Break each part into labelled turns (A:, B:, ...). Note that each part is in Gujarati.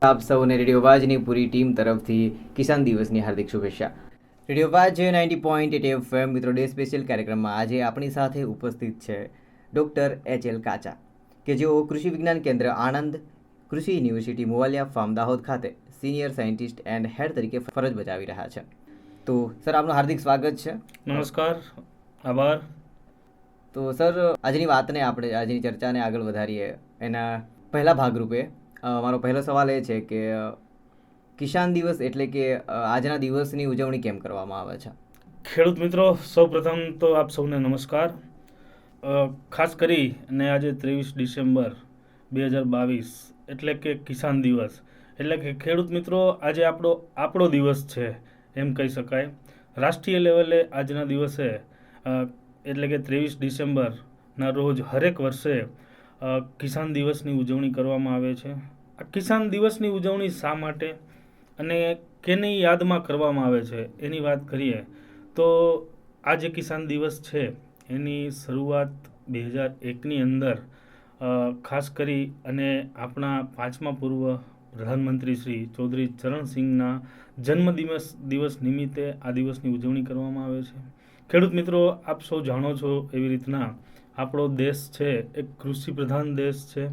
A: આપ સૌને રેડિયો વાજની પૂરી ટીમ તરફથી કિસાન દિવસની હાર્દિક શુભેચ્છા. રેડિયો વાજ 90.8 FM મિત્રો ડે સ્પેશિયલ કાર્યક્રમમાં આજે આપણી સાથે ઉપસ્થિત છે ડૉક્ટર H.L. કાચા, કે જેઓ કૃષિ વિજ્ઞાન કેન્દ્ર આણંદ, કૃષિ યુનિવર્સિટી મોવાલિયા ફાર્મ દાહોદ ખાતે સિનિયર સાયન્ટિસ્ટ એન્ડ હેડ તરીકે ફરજ બજાવી રહ્યા છે. તો સર, આપનું હાર્દિક સ્વાગત છે.
B: નમસ્કાર, આભાર.
A: તો સર, આજની ચર્ચાને આગળ વધારીએ એના પહેલા ભાગરૂપે મારો પહેલો સવાલ એ છે કે કિસાન દિવસ એટલે કે આજના દિવસની ઉજવણી કેમ કરવામાં આવે છે?
B: ખેડૂત મિત્રો, સૌ પ્રથમ તો આપ સૌને નમસ્કાર. ખાસ કરી અને આજે 23 ડિસેમ્બર 2022 એટલે કે કિસાન દિવસ, એટલે કે ખેડૂત મિત્રો આજે આપણો દિવસ છે એમ કહી શકાય. રાષ્ટ્રીય લેવલે આજના દિવસે એટલે કે 23 ડિસેમ્બરના રોજ હરેક વર્ષે કિસાન દિવસની ઉજવણી કરવામાં આવે છે. આ કિસાન દિવસની ઉજવણી શા માટે અને કેની યાદમાં કરવામાં આવે છે એની વાત કરીએ તો આ જે કિસાન દિવસ છે એની શરૂઆત 2001ની અંદર ખાસ કરી અને આપણા 5મા પૂર્વ પ્રધાનમંત્રી શ્રી ચૌધરી ચરણસિંહના જન્મદિવસ નિમિત્તે આ દિવસની ઉજવણી કરવામાં આવે છે. ખેડૂત મિત્રો, આપ સૌ જાણો છો એવી રીતના આપણો દેશ છે એક કૃષિ પ્રધાન દેશ છે.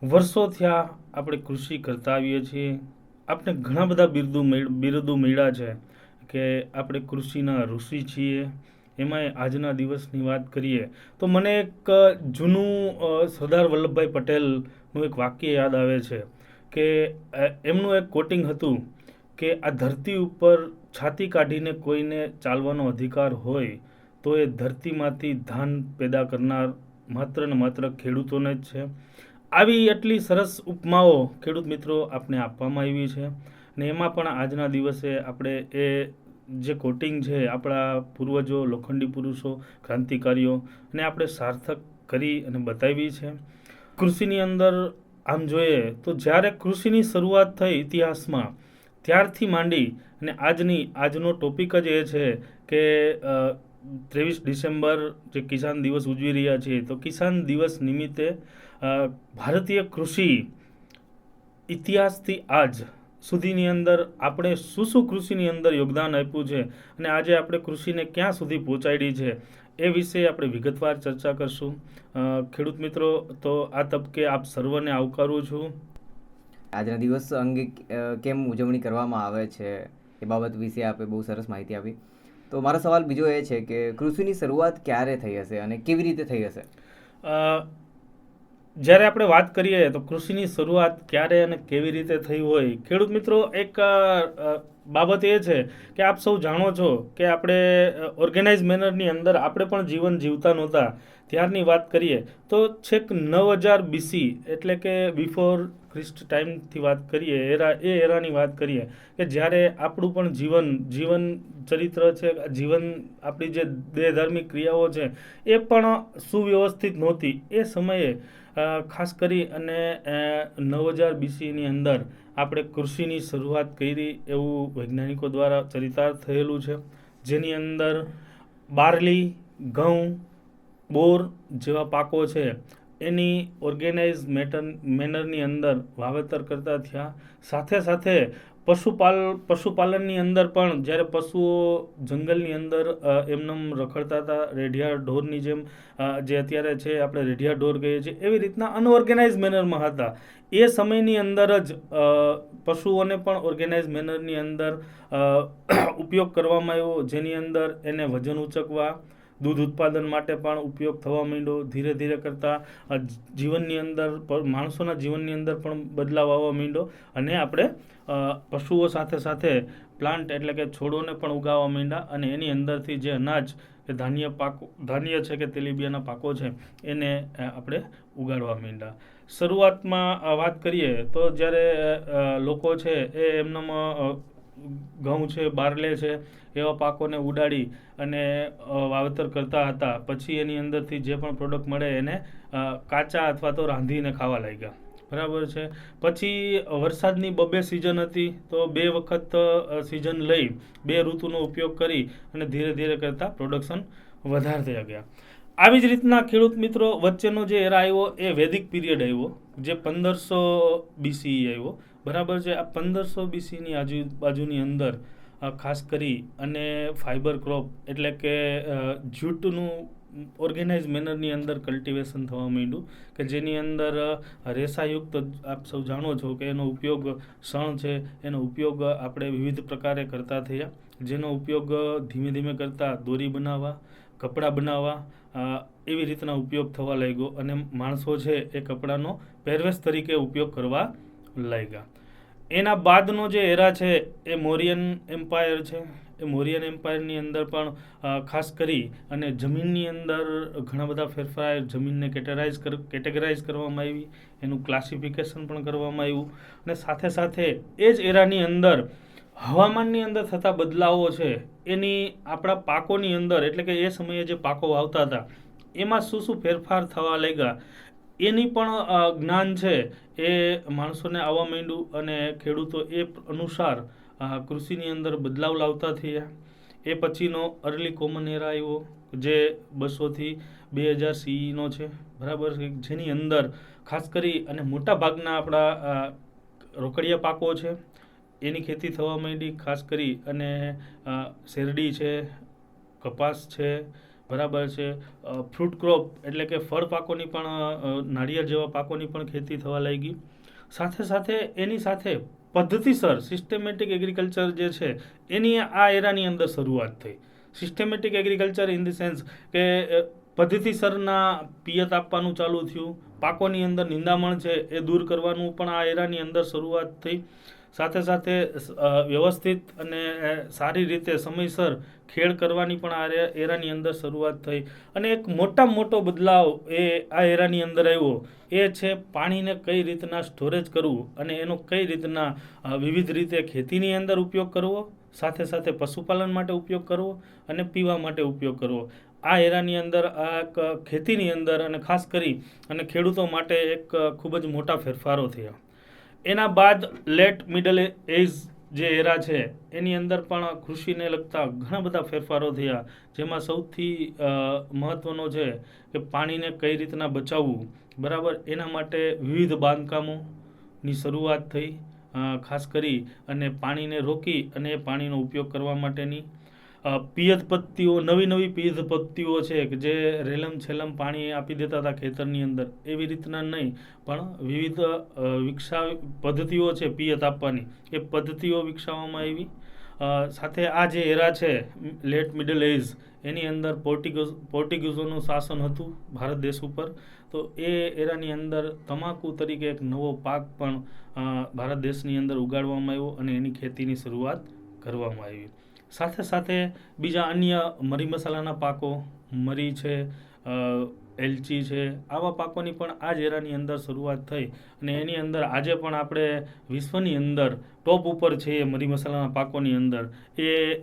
B: વર્ષોથી આપણે કૃષિ કરતા આવીએ છીએ. આપણે ઘણા બધા બિરુદો મળ્યા છે કે આપણે કૃષિના ઋષિ છીએ. એમાંય આજના દિવસની વાત કરીએ તો મને એક જૂનું સરદાર વલ્લભભાઈ પટેલનું એક વાક્ય યાદ આવે છે કે એમનું એક કોટિંગ હતું કે આ ધરતી ઉપર છાતી કાઢીને કોઈને ચાલવાનો અધિકાર હોય તો એ ધરતીમાંથી ધાન પેદા કરનાર માત્ર ને માત્ર ખેડૂતોને જ છે. આવી એટલી સરસ ઉપમાઓ ખેડૂત મિત્રો આપણે આપવામાં આવી છે ને એમાં પણ આજના દિવસે આપણે એ જે કોટિંગ છે આપણા પૂર્વજો, લોખંડી પુરુષો, ક્રાંતિકારીઓ ને આપણે સાર્થક કરી અને બતાવી છે. કૃષિની અંદર આમ જોઈએ તો જ્યારે કૃષિની શરૂઆત થઈ ઇતિહાસમાં ત્યારથી માંડી અને આજનો ટોપિક જ એ છે કે 23 ડિસેમ્બર જે કિસાન દિવસ ઉજવી રહ્યા છીએ તો કિસાન દિવસ નિમિત્તે ભારતીય કૃષિ ઇતિહાસથી આજ સુધીની અંદર આપણે શું કૃષિની અંદર યોગદાન આપ્યું છે અને આજે આપણે કૃષિને ક્યાં સુધી પહોંચાડી છે એ વિશે આપણે વિગતવાર ચર્ચા કરશું. ખેડૂત મિત્રો, તો આ તબકે આપ સર્વને આવકારું છું.
A: આજના દિવસ અંગે કેમ ઉજવણી કરવામાં આવે છે એ બાબત વિશે આપે બહુ સરસ માહિતી આપી. તો મારો સવાલ બીજો એ છે કે કૃષિની શરૂઆત ક્યારે થઈ હશે અને કેવી રીતે થઈ હશે?
B: જ્યારે આપણે વાત કરીએ તો કૃષિની શરૂઆત ક્યારે અને કેવી રીતે થઈ હોય, ખેડૂત મિત્રો, એક બાબત એ છે કે આપ સૌ જાણો છો કે આપણે ઓર્ગેનાઇઝ મેનરની અંદર આપણે પણ જીવન જીવતા નહોતા. ત્યારની વાત કરીએ તો છેક 9000 BC એટલે કે બિફોર ક્રિસ્ટ ટાઈમથી વાત કરીએ, એરાની વાત કરીએ કે જ્યારે આપણું પણ જીવન ચરિત્ર છે, આપણી જે દેહધાર્મિક ક્રિયાઓ છે એ પણ સુવ્યવસ્થિત નહોતી. એ સમયે ખાસ કરી અને 9000 BCની અંદર આપણે કૃષિની શરૂઆત કરી એવું વૈજ્ઞાનિકો દ્વારા ચરિતાર્થ થયેલું છે, જેની અંદર બાર્લી, ઘઉં, બોર જેવા પાકો છે એની ઓર્ગેનાઇઝ મેનરની અંદર વાવેતર કરતા થયા. સાથે સાથે પશુપાલનની અંદર પણ જ્યારે પશુઓ જંગલની અંદર એમનેમ રખડતા હતા, રેઢિયા ઢોરની જેમ, જે અત્યારે છે આપણે રેઢિયા ઢોર કહીએ છીએ, એવી રીતના અનઓર્ગેનાઇઝ મેનરમાં હતા. એ સમયની અંદર જ પશુઓને પણ ઓર્ગેનાઇઝ મેનરની અંદર ઉપયોગ કરવામાં આવ્યો, જેની અંદર એને વજન ઉચકવા, દૂધ ઉત્પાદન માટે પણ ઉપયોગ થવા માંડ્યો. ધીરે ધીરે કરતાં જીવનની અંદર માણસોના જીવનની અંદર પણ બદલાવ આવવા માંડ્યો અને આપણે પશુઓ સાથે સાથે પ્લાન્ટ એટલે કે છોડોને પણ ઉગાવવા માંડ્યા અને એની અંદરથી જે અનાજ કે ધાન્ય છે કે તેલીબિયાના પાકો છે એને આપણે ઉગાડવા માંડ્યા. શરૂઆતમાં વાત કરીએ તો જ્યારે લોકો છે એ એમનામાં ઘઉં છે, બારલે છે એવા પાકોને ઉડાડી અને વાવેતર કરતા હતા. પછી એની અંદરથી જે પણ પ્રોડક્ટ મળે એને કાચા અથવા તો રાંધીને ખાવા લાગ્યા. બરાબર છે. પછી વરસાદની 2 સિઝન હતી તો 2 વખત સિઝન લઈ 2 ઋતુનો ઉપયોગ કરી અને ધીરે ધીરે કરતાં પ્રોડક્શન વધારતા ગયા. આવી જ રીતના ખેડૂત મિત્રો વચ્ચેનો જે એરા આવ્યો એ વૈદિક પીરિયડ આવ્યો, જે 1500 BCE આવ્યો, બરાબર છે. આ 1500 BCની આજુબાજુની અંદર ખાસ કરી અને ફાઈબર ક્રોપ એટલે કે જૂટનું ઓર્ગેનાઇઝ મેનરની અંદર કલ્ટિવેશન થવા માંડ્યું, કે જેની અંદર રેસાયુક્ત, આપ સૌ જાણો છો કે એનો ઉપયોગ શણ છે, એનો ઉપયોગ આપણે વિવિધ પ્રકારે કરતા થયા, જેનો ઉપયોગ ધીમે ધીમે કરતા દોરી બનાવવા, કપડાં બનાવવા, એવી રીતના ઉપયોગ થવા લાગ્યો અને માણસો છે એ કપડાનો પહેરવેશ તરીકે ઉપયોગ કરવા લાગ્યા. એના બાદનો જે એરા છે એ મૌર્યન એમ્પાયર છે. એ મૌર્યન એમ્પાયરની અંદર પણ ખાસ કરી અને જમીનની અંદર ઘણા બધા ફેરફાર, જમીનને કેટેગરાઇઝ કરવામાં આવી, એનું ક્લાસિફિકેશન પણ કરવામાં આવ્યું, અને સાથે સાથે એ જ એરાની અંદર હવામાનની અંદર થતા બદલાવો છે એની આપણા પાકોની અંદર, એટલે કે એ સમયે જે પાકો વાવતા હતા એમાં શું શું ફેરફાર થવા લાગ્યા એની પણ જ્ઞાન છે એ માણસોને આવવા માંડ્યું, અને ખેડૂતો એ અનુસાર કૃષિની અંદર બદલાવ લાવતા થયા. એ પછીનો અર્લી કોમન એરા આવ્યો, જે 200 થી 2000 CE છે, બરાબર છે, જેની અંદર ખાસ કરી અને મોટા ભાગના આપણા રોકડિયા પાકો છે એની ખેતી થવા માંડી. ખાસ કરી અને શેરડી છે, કપાસ છે, બરાબર છે, ફ્રૂટ ક્રોપ એટલે કે ફળ પાકોની પણ, નાળિયેર જેવા પાકોની પણ ખેતી થવા લાગી. સાથે સાથે એની સાથે પદ્ધતિસર સિસ્ટમેટિક એગ્રીકલ્ચર જે છે એની આ એરાની અંદર શરૂઆત થઈ. Systematic agriculture in the sense કે પદ્ધતિસરના પિયત આપવાનું ચાલુ થયું, પાકોની અંદર નિંદામણ છે એ દૂર કરવાનું પણ આ એરાની અંદર શરૂઆત થઈ. સાથે સાથે વ્યવસ્થિત અને સારી રીતે સમયસર ખેડ કરવાની પણ આ એરાની અંદર શરૂઆત થઈ. અને એક મોટામાં મોટો બદલાવ એ આ એરાની અંદર આવ્યો એ છે પાણીને કઈ રીતના સ્ટોરેજ કરવું અને એનો કઈ રીતના વિવિધ રીતે ખેતીની અંદર ઉપયોગ કરવો, સાથે સાથે પશુપાલન માટે ઉપયોગ કરવો અને પીવા માટે ઉપયોગ કરવો. આ એરાની અંદર આ ખેતીની અંદર અને ખાસ કરી અને ખેડૂતો માટે એક ખૂબ જ મોટા ફેરફારો થયા. એના બાદ લેટ મિડલ એજ જે એરા છે એની અંદર પણ કૃષિને લગતા ઘણા બધા ફેરફારો થયા, જેમાં સૌથી મહત્વનો છે કે પાણીને કઈ રીતના બચાવવું, બરાબર, એના માટે વિવિધ બાંધકામોની શરૂઆત થઈ. ખાસ કરી અને પાણીને રોકી અને એ પાણીનો ઉપયોગ કરવા માટેની પિયત પદ્ધતિઓ, નવી પિયત પદ્ધતિઓ છે કે જે રેલમ છેલમ પાણી આપી દેતા હતા ખેતરની અંદર, એવી રીતના નહીં પણ વિવિધ પદ્ધતિઓ છે પિયત આપવાની, એ પદ્ધતિઓ વિકસાવવામાં આવી. સાથે આ જે એરા છે લેટ મિડલ એજ એની અંદર પોર્ટુગીઝોનું શાસન હતું ભારત દેશ ઉપર, તો એ એરાની અંદર તમાકુ તરીકે એક નવો પાક પણ ભારત દેશની અંદર ઉગાડવામાં આવ્યો અને એની ખેતીની શરૂઆત કરવામાં આવી. સાથે સાથે બીજા અન્ય મરી મસાલાના પાકો, મરી છે, એલચી છે, આવા પાકોની પણ આ જ એરાની અંદર શરૂઆત થઈ. અને એની અંદર આજે પણ આપણે વિશ્વની અંદર ટોપ ઉપર છે એ મરી મસાલાના પાકોની અંદર.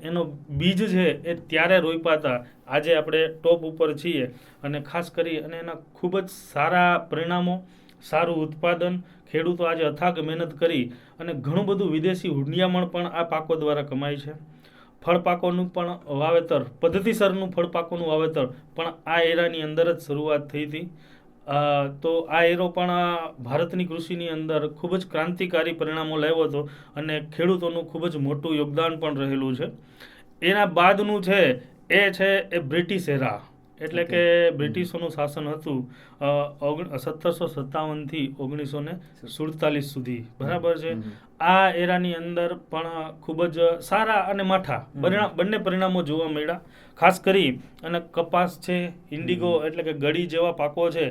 B: એનો બીજ છે એ ત્યારે રોપ્યા હતા, આજે આપણે ટોપ ઉપર છીએ, અને ખાસ કરી અને એના ખૂબ જ સારા પરિણામો, સારું ઉત્પાદન, ખેડૂતો આજે અથાગ મહેનત કરી અને ઘણું બધું વિદેશી હુંડિયામણ પણ આ પાકો દ્વારા કમાય છે. ફળ પાકોનું પણ વાવેતર, પદ્ધતિસરનું ફળ પાકોનું વાવેતર પણ આ એરાની અંદર જ શરૂઆત થઈ હતી. તો આ એરો પણ ભારતની કૃષિની અંદર ખૂબ જ ક્રાંતિકારી પરિણામો લાવ્યો હતો અને ખેડૂતોનું ખૂબ જ મોટું યોગદાન પણ રહેલું છે. એના બાદનું છે એ બ્રિટિશ એરા, એટલે કે બ્રિટિશોનું શાસન હતું 1757 થી 1947 સુધી, બરાબર છે. આ એરાની અંદર પણ ખૂબ જ સારા અને માઠા બંને પરિણામો જોવા મળ્યા. ખાસ કરી અને કપાસ છે, ઇન્ડિગો એટલે કે ગળી જેવા પાકો છે,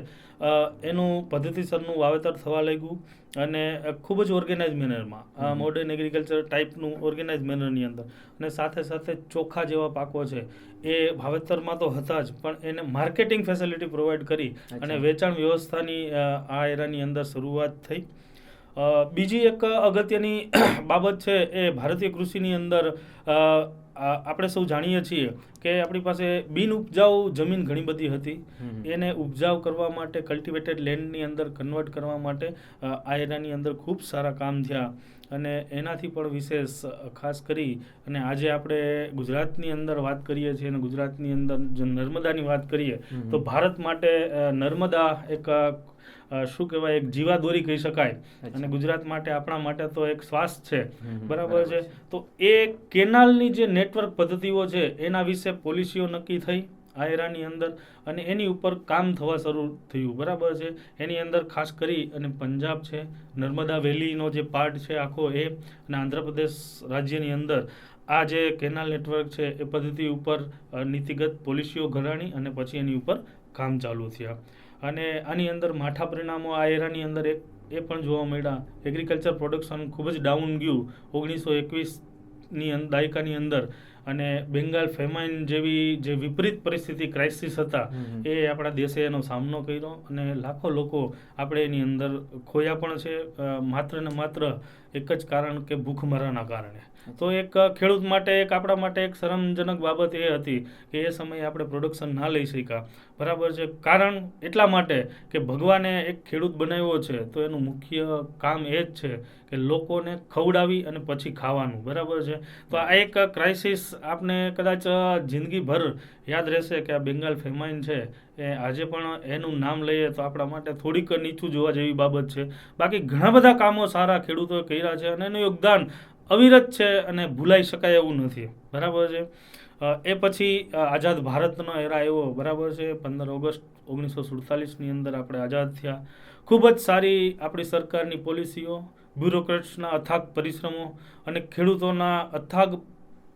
B: એનું પદ્ધતિસરનું વાવેતર થવા લાગ્યું અને ખૂબ જ ઓર્ગેનાઇઝ મેનરમાં, મોડર્ન એગ્રીકલ્ચર ટાઈપનું ઓર્ગેનાઇઝ મેનરની અંદર. અને સાથે સાથે ચોખા જેવા પાકો છે એ વાવેતરમાં તો હતા જ, પણ એને માર્કેટિંગ ફેસિલિટી પ્રોવાઈડ કરી અને વેચાણ વ્યવસ્થાની આ એરાની અંદર શરૂઆત થઈ. બીજી એક અગત્યની બાબત છે એ ભારતીય કૃષિની અંદર આપણે સૌ જાણીએ છીએ કે આપણી પાસે બિન ઉપજાઉ જમીન ઘણી બધી હતી એને ઉપજાઉ કરવા માટે કલ્ટિવેટેડ લેન્ડની અંદર કન્વર્ટ કરવા માટે આ એરાની અંદર ખૂબ સારા કામ થયા અને એનાથી પણ વિશેષ ખાસ કરી અને આજે આપણે ગુજરાતની અંદર વાત કરીએ છીએ અને ગુજરાતની અંદર જો નર્મદાની વાત કરીએ તો ભારત માટે નર્મદા એક શું કહેવાય એક જીવાદોરી કહી શકાય અને ગુજરાત માટે આપણા માટે તો એક શ્વાસ છે બરાબર છે. તો એ કેનાલની જે નેટવર્ક પદ્ધતિઓ છે એના વિશે પોલિસીઓ નક્કી થઈ આ એરાની અંદર અને એની ઉપર કામ થવા શરૂ થયું બરાબર છે. એની અંદર ખાસ કરી અને પંજાબ છે, નર્મદા વેલીનો જે પાર્ટ છે આખો એ અને આંધ્રપ્રદેશ રાજ્યની અંદર આ જે કેનાલ નેટવર્ક છે એ પદ્ધતિ ઉપર નીતિગત પોલિસીઓ ઘડાણી અને પછી એની ઉપર કામ ચાલુ થયા અને આની અંદર માઠા પરિણામો આ એરાની અંદર એ પણ જોવા મળ્યા. એગ્રીકલ્ચર પ્રોડક્શન ખૂબ જ ડાઉન ગયું 1921ની દાયકાની અંદર અને બેંગાલ ફેમાઇન જેવી જે વિપરીત પરિસ્થિતિ ક્રાઇસિસ હતા એ આપણા દેશે એનો સામનો કર્યો અને લાખો લોકો આપણે એની અંદર ખોયા પણ છે માત્ર ને માત્ર એક જ કારણ કે ભૂખમરાના કારણે. તો એક ખેડૂત માટે એક આપણા માટે એક શરમજનક બાબત એ હતી કે એ સમયે આપણે પ્રોડક્શન ના લઈ શક્યા બરાબર છે. કારણ એટલા માટે કે ભગવાને એક ખેડૂત બનાવ્યો છે તો એનું મુખ્ય કામ એ જ છે કે લોકોને ખવડાવી અને પછી ખાવાનું બરાબર છે. તો આ એક ક્રાઇસિસ આપને કદાચ જિંદગીભર યાદ રહેશે કે આ બેંગાલ ફેમાઇન છે એ આજે પણ એનું નામ લઈએ તો આપણા માટે થોડીક નીચું જોવા જેવી બાબત છે. બાકી ઘણા બધા કામો સારા ખેડૂતોએ કર્યા છે અને એનું યોગદાન અવિરત છે અને ભૂલાઈ શકાય એવું નથી બરાબર છે. એ પછી આઝાદ ભારતનો એરા આવ્યો બરાબર છે. 15 ઓગસ્ટ 1947ની અંદર આપણે આઝાદ થયા. ખૂબ જ સારી આપણી સરકારની પોલિસીઓ, બ્યુરોક્રેટ્સના અથાગ પરિશ્રમો અને ખેડૂતોના અથાગ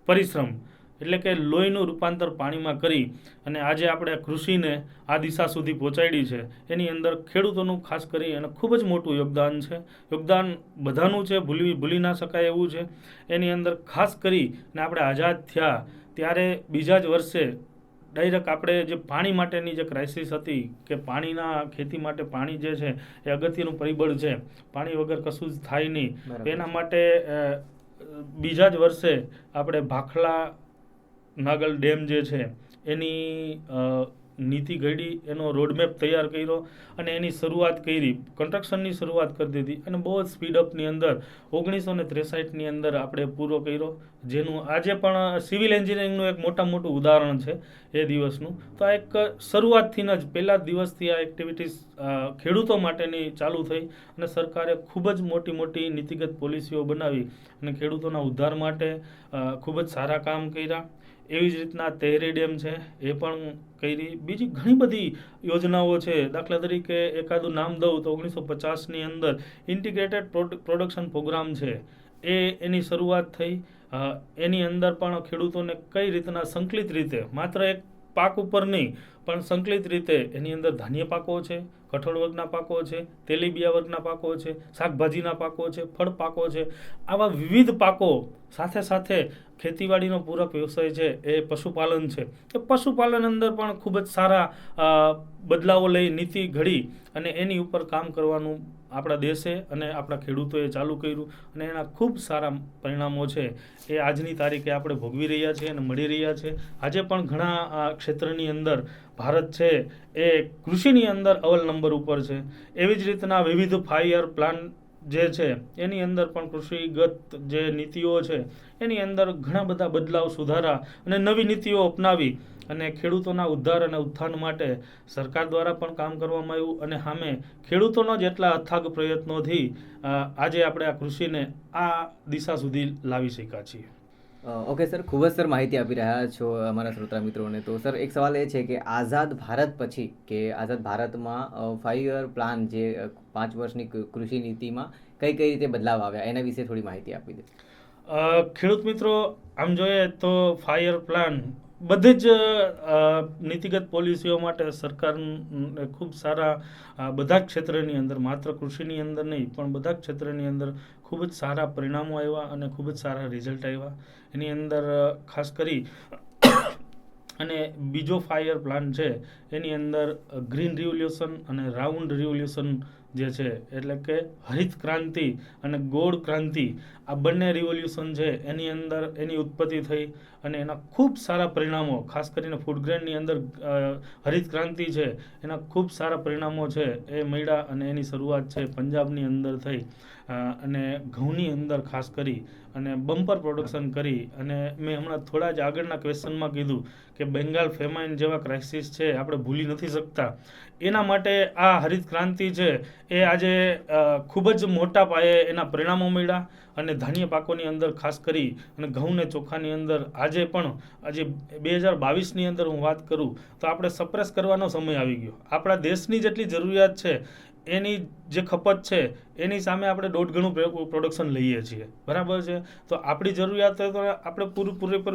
B: પરિશ્રમ એટલે કે લોહીનું રૂપાંતર પાણીમાં કરી અને આજે આપણે કૃષિને આ દિશા સુધી પહોંચાડી છે. એની અંદર ખેડૂતોનું ખાસ કરી અને ખૂબ જ મોટું યોગદાન છે. યોગદાન બધાનું છે, ભૂલી ના શકાય એવું છે. એની અંદર ખાસ કરી ને આપણે આઝાદ થયા ત્યારે બીજા જ વર્ષે ડાયરેક્ટ આપણે જે પાણી માટેની જે ક્રાઇસિસ હતી કે પાણીના ખેતી માટે પાણી જે છે એ અગત્યનું પરિબળ છે, પાણી વગર કશું જ થાય નહીં. એના માટે બીજા જ વર્ષે આપણે ભાખલા નાગલ ડેમ જે છે એની નીતિ ઘડી, એનો રોડમેપ તૈયાર કર્યો અને એની શરૂઆત કરી, કન્સ્ટ્રક્શનની શરૂઆત કરી દીધી અને બહુ જ સ્પીડઅપની અંદર 1963ની અંદર આપણે પૂરો કર્યો, જેનું આજે પણ સિવિલ એન્જિનિયરિંગનું એક મોટું ઉદાહરણ છે એ દિવસનું. તો આ એક શરૂઆતથી જ પહેલા દિવસથી આ એક્ટિવિટીઝ ખેડૂતો માટેની ચાલુ થઈ અને સરકારે ખૂબ જ મોટી નીતિગત પોલિસીઓ બનાવી અને ખેડૂતોના ઉદ્ધાર માટે ખૂબ જ સારા કામ કર્યા. એવી જ રીતના તેહરી ડેમ છે એ પણ કરી. બીજી ઘણી બધી યોજનાઓ છે. દાખલા તરીકે એકાદું નામ દઉં તો 1950ની અંદર ઇન્ટિગ્રેટેડ પ્રોડક્શન પ્રોગ્રામ છે એની શરૂઆત થઈ. એની અંદર પણ ખેડૂતોને કઈ રીતના સંકલિત રીતે માત્ર એક પાક ઉપર નહીં પણ સંકલિત રીતે એની અંદર ધાન્ય પાકો છે, કઠોળ વર્ગના પાકો છે, તેલીબિયા વર્ગના પાકો છે, શાકભાજીના પાકો છે, ફળ પાકો છે. આવા વિવિધ પાકો સાથે સાથે ખેતીવાડીનો પૂરક વ્યવસાય છે એ પશુપાલન છે. એ પશુપાલન અંદર પણ ખૂબ જ સારા બદલાવો લઈ નીતિ ઘડી અને એની ઉપર કામ કરવાનું આપણા દેશે અને આપણા ખેડૂતોએ ચાલુ કર્યું અને એના ખૂબ સારા પરિણામો છે એ આજની તારીખે આપણે ભોગવી રહ્યા છીએ અને મળી રહ્યા છે. આજે પણ ઘણા ક્ષેત્રની અંદર ભારત છે એ કૃષિની અંદર અવ્વલ નંબર ઉપર છે. એવી જ રીતના વિવિધ 5 યર પ્લાન જે છે એની અંદર પણ કૃષિગત જે નીતિઓ છે એની અંદર ઘણા બધા બદલાવ, સુધારા અને નવી નીતિઓ અપનાવી અને ખેડૂતોના ઉદ્ધાર અને ઉત્થાન માટે સરકાર દ્વારા પણ કામ કરવામાં આવ્યું અને સામે ખેડૂતોના જેટલા અથાગ પ્રયત્નોથી આજે આપણે આ કૃષિને આ દિશા સુધી લાવી શક્યા છીએ.
A: ઓકે સર, ખૂબ જ સર માહિતી આપી રહ્યા છો અમારા શ્રોતા મિત્રોને. તો સર એક સવાલ એ છે કે આઝાદ ભારત પછી કે આઝાદ ભારતમાં 5 યર પ્લાન જે 5 વર્ષની કૃષિ નીતિમાં કઈ રીતે બદલાવ આવ્યા એના વિશે થોડી માહિતી આપી દે.
B: ખેડૂત મિત્રો આમ જોઈએ તો 5 યર પ્લાન બધી જ નીતિગત પોલિસીઓ માટે સરકાર ખૂબ સારા બધા જ ક્ષેત્રની અંદર, માત્ર કૃષિની અંદર નહીં પણ બધા જ ક્ષેત્રની અંદર ખૂબ જ સારા પરિણામો આવ્યા અને ખૂબ જ સારા રિઝલ્ટ આવ્યા. એની અંદર ખાસ કરી અને બીજો 5 યર પ્લાન છે એની અંદર ગ્રીન રિવોલ્યુશન અને રાઉન્ડ રિવોલ્યુશન જે છે એટલે કે હરિત ક્રાંતિ અને ગોળ ક્રાંતિ, આ બંને રિવોલ્યુશન છે એની અંદર એની ઉત્પત્તિ થઈ અને એના ખૂબ સારા પરિણામો, ખાસ કરીને ફૂડ ગ્રેનની અંદર હરિત ક્રાંતિ છે એના ખૂબ સારા પરિણામો છે એ મળ્યા અને એની શરૂઆત છે પંજાબની અંદર થઈ અને ઘઉંની અંદર ખાસ કરી અને બમ્પર પ્રોડક્શન કરી. અને મેં હમણાં થોડા જ આગળના ક્વેશ્ચનમાં કીધું કે બેંગાલ ફેમાઇન જેવા ક્રાઇસિસ છે આપણે ભૂલી નથી શકતા. એના માટે આ હરિત ક્રાંતિ છે એ આજે ખૂબ જ મોટા પાયે એના પરિણામો મળ્યા અને ધાન્ય પાકોની અંદર ખાસ કરી અને ઘઉં ને ચોખાની અંદર આજે 2022ની અંદર હું વાત કરું તો આપણે સપ્રેસ કરવાનો સમય આવી ગયો. આપણા દેશની જેટલી જરૂરિયાત છે એની જે ખપત છે એની સામે આપણે 1.5 ગણું પ્રોડક્શન લઈએ છીએ, બરાબર છે. તો આપણી જરૂરિયાત તો આપણે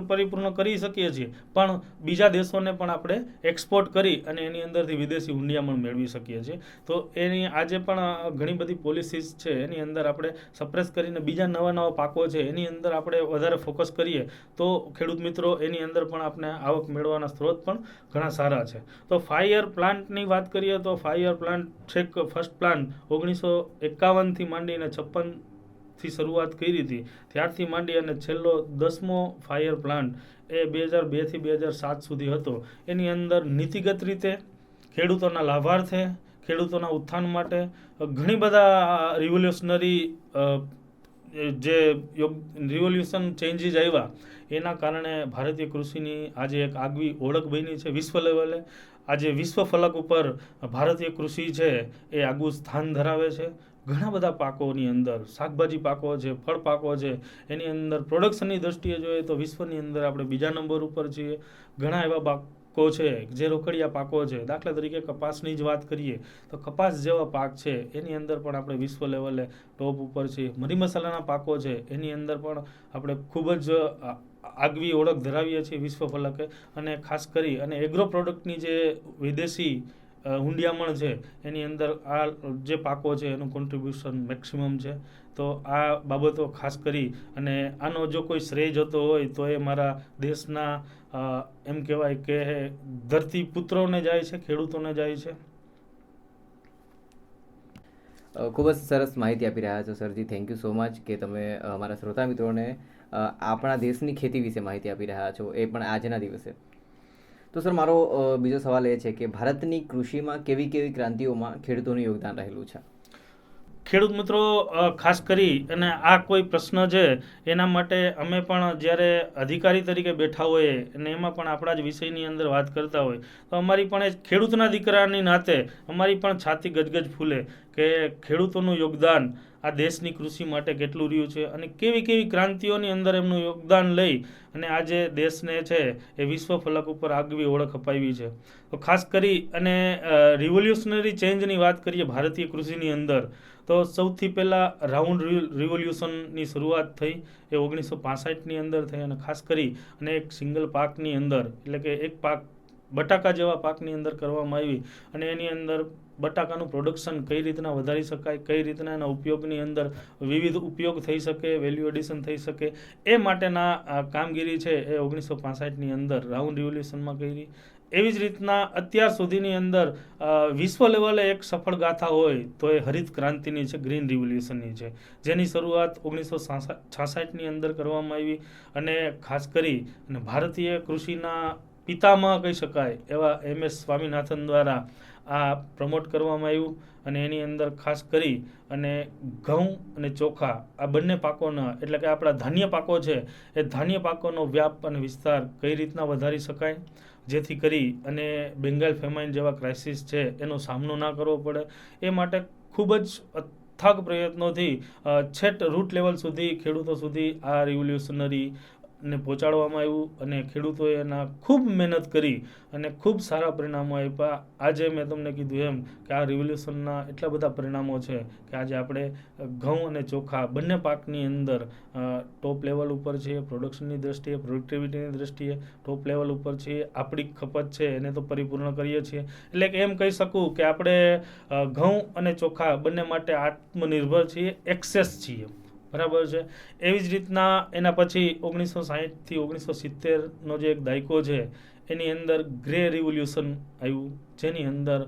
B: પરિપૂર્ણ કરી શકીએ છીએ, પણ બીજા દેશોને પણ આપણે એક્સપોર્ટ કરી અને એની અંદરથી વિદેશી હુંડિયામણ મેળવી શકીએ છીએ. તો એની આજે પણ ઘણી બધી પોલિસીસ છે એની અંદર આપણે સપ્રેસ કરીને બીજા નવા પાકો છે એની અંદર આપણે વધારે ફોકસ કરીએ તો ખેડૂત મિત્રો એની અંદર પણ આપણે આવક મેળવવાના સ્ત્રોત પણ ઘણા સારા છે. તો 5 યર પ્લાન્ટની વાત કરીએ તો 5 યર પ્લાન્ટ છેક ફર્સ્ટ પ્લાન 1951થી માંડીને 56થી શરૂઆત કરી હતી, ત્યારથી માંડી અને છેલ્લો 10મો 5 યર પ્લાન્ટ એ 2002થી 2007 સુધી હતો. એની અંદર નીતિગત રીતે ખેડૂતોના લાભાર્થે, ખેડૂતોના ઉત્થાન માટે ઘણી બધા રિવોલ્યુશનરી જે રિવોલ્યુશન ચેન્જીસ આવ્યા એના કારણે ભારતીય કૃષિની આજે એક આગવી ઓળખ બની છે વિશ્વ લેવલે. આજે વિશ્વ ફલક ઉપર ભારતીય કૃષિ છે એ આગવું સ્થાન ધરાવે છે. ઘણા બધા પાકોની અંદર શાકભાજી પાકો છે, ફળ પાકો છે, એની અંદર પ્રોડક્શનની દ્રષ્ટિએ જોઈએ તો વિશ્વની અંદર આપણે બીજા નંબર ઉપર છીએ. ઘણા એવા પાકો છે જે રોકડિયા પાકો છે, દાખલા તરીકે કપાસની જ વાત કરીએ તો કપાસ જેવા પાક છે એની અંદર પણ આપણે વિશ્વ લેવલે ટોપ ઉપર છીએ. મરી મસાલાના પાકો છે એની અંદર પણ આપણે ખૂબ જ આગવી ઓળખ ધરાવીએ છીએ વિશ્વ ફલકે. અને ખાસ કરી અને એગ્રો પ્રોડક્ટની જે વિદેશી હુંડિયામણ છે એની અંદર આ જે પાકો છે એનું કોન્ટ્રીબ્યુશન મેક્સિમમ છે. તો આ બાબતો ખાસ કરી અને આનો જો કોઈ શ્રેય જતો હોય તો એ મારા દેશના એમ કહેવાય કે ધરતી પુત્રોને જાય છે, ખેડૂતોને જાય છે.
A: ખૂબ જ સરસ માહિતી આપી રહ્યા છો સરજી. થેન્ક યુ સો મચ કે તમે અમારા શ્રોતા મિત્રોને આપણા દેશની ખેતી વિશે માહિતી આપી રહ્યા છો, એ પણ આજના દિવસે. તો સર, મારો બીજો સવાલ એ છે કે ભારતની કૃષિમાં કેવી કેવી ક્રાંતિઓમાં ખેડૂતોનું યોગદાન રહેલું છે?
B: ખેડૂત મિત્રો ખાસ કરી અને આ કોઈ પ્રશ્ન છે એના માટે અમે પણ જ્યારે અધિકારી તરીકે બેઠા હોઈએ અને એમાં પણ આપણા જ વિષયની અંદર વાત કરતા હોય તો અમારી પણ એ ખેડૂતના દીકરાની નાતે અમારી પણ છાતી ગજગજ ફૂલે કે ખેડૂતોનું યોગદાન આ દેશની કૃષિ માટે કેટલું રહ્યું છે અને કેવી કેવી ક્રાંતિઓની અંદર એમનું યોગદાન લઈ અને આજે દેશને છે એ વિશ્વ ફલક ઉપર આગવી ઓળખ અપાવી છે. તો ખાસ કરી અને રિવોલ્યુશનરી ચેન્જની વાત કરીએ ભારતીય કૃષિની અંદર તો સૌથી પહેલાં રાઉન્ડ રિવોલ્યુશનની શરૂઆત થઈ એ 1965ની અંદર થઈ અને ખાસ કરી અને એક સિંગલ પાકની અંદર એટલે કે એક પાક બટાકા જેવા પાકની અંદર કરવામાં આવી અને એની અંદર બટાકાનું પ્રોડક્શન કઈ રીતના વધારી શકાય, કઈ રીતના એના ઉપયોગની અંદર વિવિધ ઉપયોગ થઈ શકે, વેલ્યુ એડિશન થઈ શકે, એ માટેના કામગીરી છે એ 1965ની અંદર રાઉન્ડ રિવોલ્યુશનમાં કરી. એવી જ રીતના અત્યાર સુધીની અંદર વિશ્વ લેવલે એક સફળ ગાથા હોય તો એ હરિત ક્રાંતિની છે, ગ્રીન રિવોલ્યુશનની છે, જેની શરૂઆત 1966ની અંદર કરવામાં આવી અને ખાસ કરી અને ભારતીય કૃષિના પિતામહ કહી શકાય એવા MS સ્વામીનાથન દ્વારા આ પ્રમોટ કરવામાં આવ્યું અને એની અંદર ખાસ કરી અને ઘઉં અને ચોખા આ બંને પાકોના એટલે કે આપણા ધાન્ય પાકો છે એ ધાન્ય પાકોનો વ્યાપ અને વિસ્તાર કઈ રીતના વધારી શકાય જેથી કરી અને બેંગાલ ફેમાઇન જેવા ક્રાઇસિસ છે એનો સામનો ના કરવો પડે એ માટે ખૂબ જ અથાગ પ્રયત્નોથી છેટ રૂટ લેવલ સુધી ખેડૂતો સુધી આ રિવોલ્યુશનરી ને પહોંચાડવામાં આવ્યું અને ખેડૂતોએ એના ખૂબ મહેનત કરી અને ખૂબ સારા પરિણામો આપ્યા. આજે મેં તમને કીધું એમ કે આ રિવોલ્યુશનના એટલા બધા પરિણામો છે કે આજે આપણે ઘઉં અને ચોખા બંને પાકની અંદર ટોપ લેવલ ઉપર છીએ, પ્રોડક્શનની દ્રષ્ટિએ, પ્રોડક્ટિવિટીની દ્રષ્ટિએ ટોપ લેવલ ઉપર છીએ. આપણી ખપત છે એને તો પરિપૂર્ણ કરીએ છીએ. એટલે કે એમ કહી શકું કે આપણે ઘઉં અને ચોખા બંને માટે આત્મનિર્ભર છીએ, એક્સેસ છીએ, બરાબર છે. એવી જ રીતના એના પછી 1960થી 1970નો જે એક દાયકો છે એની અંદર ગ્રે રિવોલ્યુશન આવ્યું જેની અંદર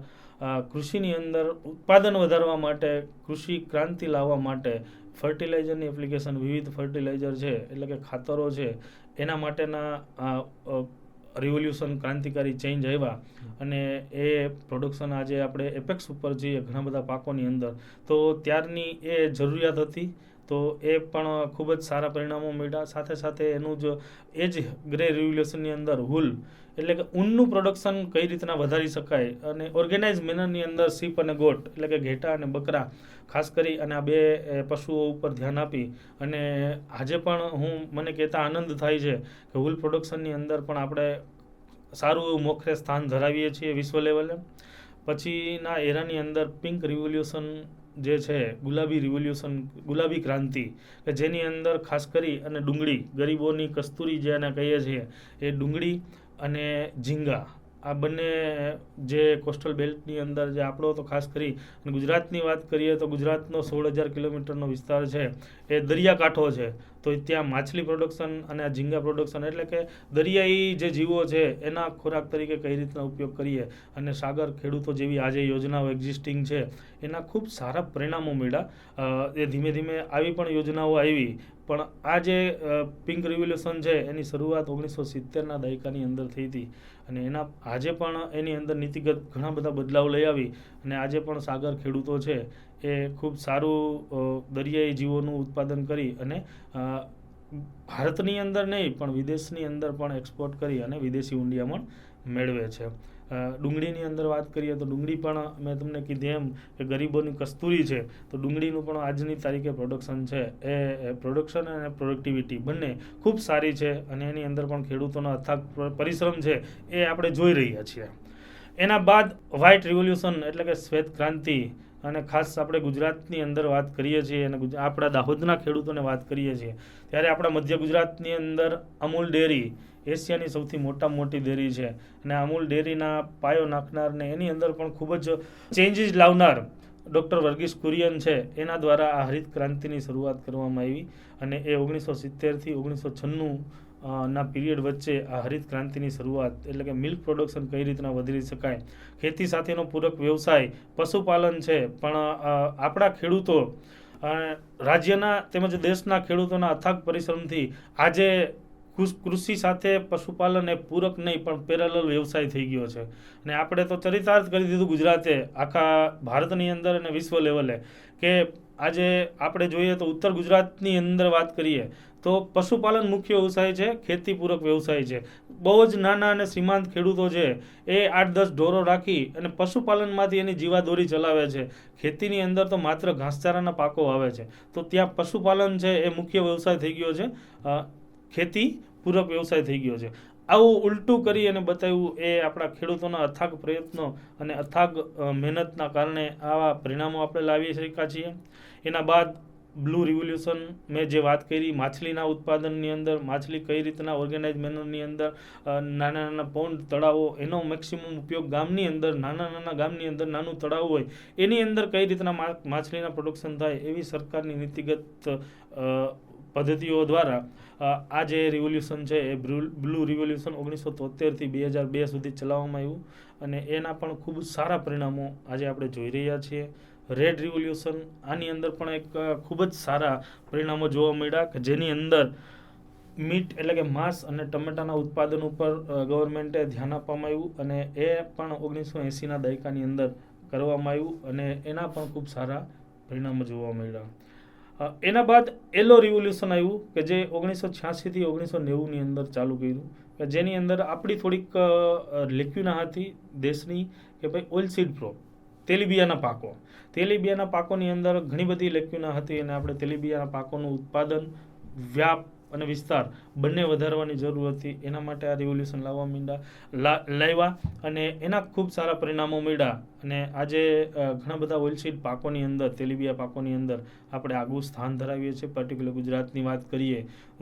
B: કૃષિની અંદર ઉત્પાદન વધારવા માટે, કૃષિ ક્રાંતિ લાવવા માટે ફર્ટિલાઇઝરની એપ્લિકેશન, વિવિધ ફર્ટિલાઇઝર છે એટલે કે ખાતરો છે, એના માટેના રિવોલ્યુશન, ક્રાંતિકારી ચેન્જ આવ્યા અને એ પ્રોડક્શન આજે આપણે એપેક્સ ઉપર છીએ ઘણા બધા પાકોની અંદર. તો ત્યારની એ જરૂરિયાત હતી, તો એ પણ ખૂબ જ સારા પરિણામો મળ્યા. સાથે સાથે એનું જ એ જ ગ્રે રિવોલ્યુશનની અંદર વૂલ એટલે કે ઊનનું પ્રોડક્શન કઈ રીતના વધારી શકાય અને ઓર્ગેનાઇઝ મેનરની અંદર શીપ અને ગોટ એટલે કે ઘેટા અને બકરા ખાસ કરી અને આ બે પશુઓ ઉપર ધ્યાન આપી અને આજે પણ મને કહેતા આનંદ થાય છે કે વૂલ પ્રોડક્શનની અંદર પણ આપણે સારું એવું મોખરે સ્થાન ધરાવીએ છીએ વિશ્વ લેવલે. પછીના એરાની અંદર પિંક રિવોલ્યુશન જે છે, ગુલાબી રિવોલ્યુશન, ગુલાબી ક્રાંતિ, કે જેની અંદર ખાસ કરી અને ડુંગળી, ગરીબોની કસ્તુરી જેને કહીએ છીએ, એ ડુંગળી અને ઝીંગા, આ બંને જે કોસ્ટલ બેલ્ટની અંદર જે આપણો તો ખાસ કરી અને ગુજરાતની વાત કરીએ તો ગુજરાતનો 16,000 કિલોમીટરનો વિસ્તાર છે, એ દરિયાકાંઠો છે. તો ત્યાં માછલી પ્રોડક્શન અને આ ઝીંગા પ્રોડક્શન એટલે કે દરિયાઈ જે જીવો છે એના ખોરાક તરીકે કઈ રીતના ઉપયોગ કરીએ અને સાગર ખેડૂતો જેવી આજે યોજનાઓ એક્ઝિસ્ટિંગ છે એના ખૂબ સારા પરિણામો મળ્યા. એ ધીમે ધીમે આવી પણ યોજનાઓ આવી, પણ આ જે પિંક રિવોલ્યુશન છે એની શરૂઆત 1970ના દાયકાની અંદર થઈ હતી અને એના આજે પણ એની અંદર નીતિગત ઘણા બધા બદલાવ લઈ આવી અને આજે પણ સાગર ખેડૂતો છે એ ખૂબ સારું દરિયાઈ જીવોનું ઉત્પાદન કરી અને ભારતની અંદર નહીં પણ વિદેશની અંદર પણ એક્સપોર્ટ કરી અને વિદેશી ઊંડિયામણ મેળવે છે. ડુંગળીની અંદર વાત કરીએ તો ડુંગળી પણ મેં તમને કીધી એમ કે ગરીબોની કસ્તુરી છે, તો ડુંગળીનું પણ આજની તારીખે પ્રોડક્શન છે એ પ્રોડક્શન અને પ્રોડક્ટિવિટી બંને ખૂબ સારી છે અને એની અંદર પણ ખેડૂતોનો અથાગ પરિશ્રમ છે એ આપણે જોઈ રહ્યા છીએ. એના બાદ વ્હાઇટ રિવોલ્યુશન એટલે કે શ્વેત ક્રાંતિ, અને ખાસ આપણે ગુજરાતની અંદર વાત કરીએ છીએ અને આપણા દાહોદના ખેડૂતોને વાત કરીએ છીએ ત્યારે આપણા મધ્ય ગુજરાતની અંદર અમૂલ ડેરી એશિયાની સૌથી મોટામાં મોટી ડેરી છે અને અમૂલ ડેરીના પાયો નાખનાર ને એની અંદર પણ ખૂબ જ ચેન્જીસ લાવનાર ડૉક્ટર વર્ગીસ કુરિયન છે, એના દ્વારા આ હરિત ક્રાંતિની શરૂઆત કરવામાં આવી અને એ 1970થી 1996 ના પીરિયડ વચ્ચે આ હરિત ક્રાંતિની શરૂઆત એટલે કે મિલ્ક પ્રોડક્શન કઈ રીતના વધારી શકાય, ખેતી સાથેનો પૂરક વ્યવસાય, પશુપાલન છે, પણ આપણા ખેડૂતો રાજ્યના તેમજ દેશના ખેડૂતોના અથાગ પરિશ્રમથી આજે કૃષિ સાથે પશુપાલન એ પૂરક નહીં પણ પેરેલલ વ્યવસાય થઈ ગયો છે અને આપણે તો ચરિતાર્થ કરી દીધું ગુજરાતે આખા ભારતની અંદર અને વિશ્વ લેવલે કે આજે આપણે જોઈએ તો ઉત્તર ગુજરાતની અંદર વાત કરીએ તો પશુપાલન મુખ્ય વ્યવસાય છે, ખેતી પૂરક વ્યવસાય છે. બહુ જ નાના અને શ્રીમંત ખેડૂતો છે એ 8-10 ઢોરો રાખી અને પશુપાલનમાંથી એની જીવાદોરી ચલાવે છે. ખેતીની અંદર તો માત્ર ઘાસચારાના પાકો આવે છે, તો ત્યાં પશુપાલન છે એ મુખ્ય વ્યવસાય થઈ ગયો છે, ખેતી પૂરક વ્યવસાય થઈ ગયો છે. આવું ઉલટું કરી અને બતાવ્યું એ આપણા ખેડૂતોના અથાગ પ્રયત્નો અને અથાગ મહેનતના કારણે આવા પરિણામો આપણે લાવી શક્યા છીએ. એના બાદ બ્લુ રિવોલ્યુશન મેં જે વાત કરી, માછલીના ઉત્પાદનની અંદર માછલી કઈ રીતના ઓર્ગેનાઇઝ મેનરની અંદર નાના નાના પોન્ડ તળાવો એનો મેક્સિમમ ઉપયોગ ગામની અંદર નાના ગામની અંદર નાનું તળાવ હોય એની અંદર કઈ રીતના માછલીના પ્રોડક્શન થાય એવી સરકારની નીતિગત પદ્ધતિઓ દ્વારા આ જે રિવોલ્યુશન છે એ બ્લુ રિવોલ્યુશન 1973થી 2002 સુધી ચલાવવામાં આવ્યું અને એના પણ ખૂબ સારા પરિણામો આજે આપણે જોઈ રહ્યા છીએ. રેડ રિવોલ્યુશન, આની અંદર પણ એક ખૂબ જ સારા પરિણામો જોવા મળ્યા કે જેની અંદર મીટ એટલે કે માંસ અને ટમેટાના ઉત્પાદન ઉપર ગવર્મેન્ટે ધ્યાન આપવામાં આવ્યું અને એ પણ 1980ના દાયકાની અંદર કરવામાં આવ્યું અને એના પણ ખૂબ સારા પરિણામો જોવા મળ્યા. એના બાદ યલો રિવોલ્યુશન આવ્યું કે જે 1986થી 1990ની અંદર ચાલુ કર્યું કે જેની અંદર આપણી થોડીક લેક્યુના હતી દેશની કે ભાઈ ઓઇલ સીડ ક્રોપ, તેલીબિયાના પાકોની અંદર ઘણી બધી લેક્યુના હતી અને આપણે તેલીબિયાના પાકોનું ઉત્પાદન, વ્યાપ અને વિસ્તાર બંને વધારવાની જરૂર હતી. એના માટે આ રિવોલ્યુશન લાવ્યા અને એના ખૂબ સારા પરિણામો મળ્યા અને આજે ઘણા બધા ઓઇલસીડ પાકોની અંદર, તેલીબિયા પાકોની અંદર આપણે આગવું સ્થાન ધરાવીએ છીએ. પર્ટિક્યુલર ગુજરાતની વાત કરીએ,